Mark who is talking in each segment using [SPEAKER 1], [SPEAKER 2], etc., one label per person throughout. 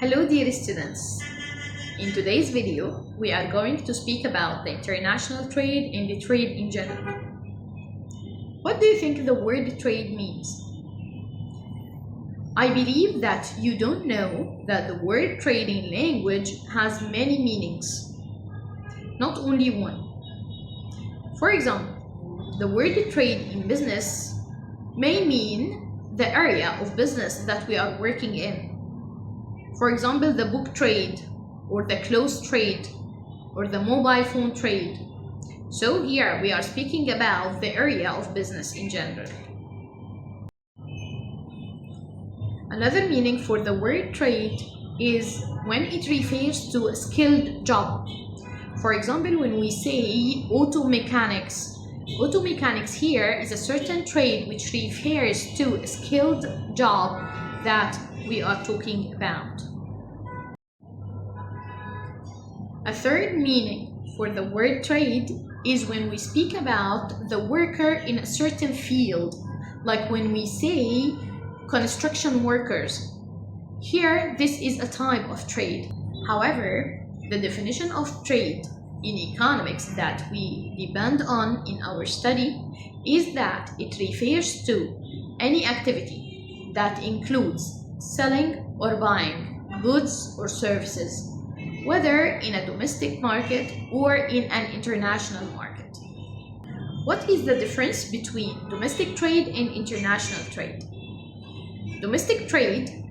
[SPEAKER 1] Hello dear students. In today's video, we are going to speak about the international trade and the trade in general. What do you think the word trade means? I believe that you don't know that the word trade in language has many meanings, not only one. For example, the word trade in business may mean the area of business that we are working in. For example, the book trade, or the clothes trade, or the mobile phone trade. So here we are speaking about the area of business in general. Another meaning for the word trade is when it refers to a skilled job. For example, when we say auto mechanics here is a certain trade which refers to a skilled job that we are talking about. A third meaning for the word trade is when we speak about the worker in a certain field, like when we say construction workers. Here, this is a type of trade. However, the definition of trade in economics that we depend on in our study is that it refers to any activity that includes selling or buying goods or services, whether in a domestic market or in an international market. What is the difference between domestic trade and international trade? Domestic trade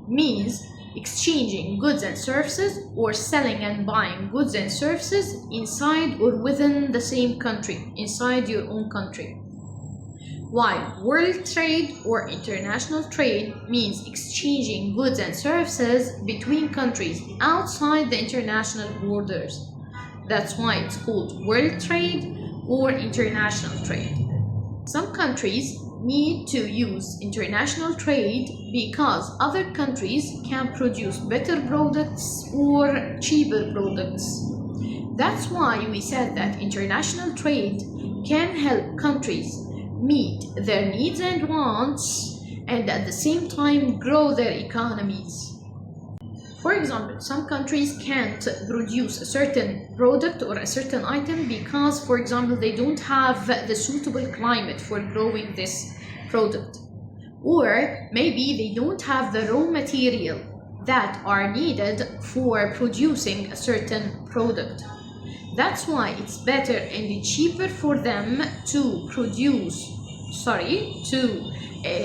[SPEAKER 1] means exchanging goods and services or selling and buying goods and services inside or within the same country, inside your own country. While world trade or international trade means exchanging goods and services between countries outside the international borders. That's why it's called world trade or international trade. Some countries need to use international trade because other countries can produce better products or cheaper products. That's why we said that international trade can help countries meet their needs and wants and at the same time grow their economies. For example, some countries can't produce a certain product or a certain item because, for example, they don't have the suitable climate for growing this product, or maybe they don't have the raw material that are needed for producing a certain product. That's why it's better and cheaper for them to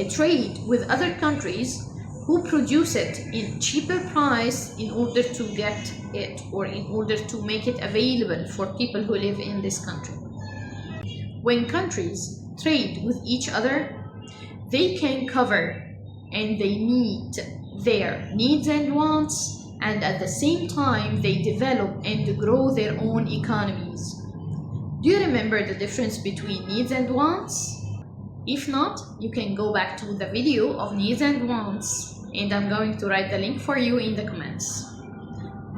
[SPEAKER 1] trade with other countries who produce it in cheaper price in order to get it or in order to make it available for people who live in this country. When countries trade with each other, they can cover and they meet their needs and wants, and at the same time they develop and grow their own economies. Do you remember the difference between needs and wants? If not, you can go back to the video of needs and wants, and I'm going to write the link for you in the comments.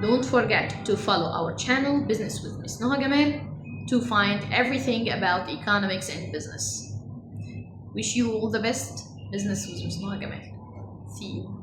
[SPEAKER 1] Don't forget to follow our channel Business with Ms. Noha Gamal to find everything about economics and business. Wish you all the best. Business with Ms. Noha Gamal. See you.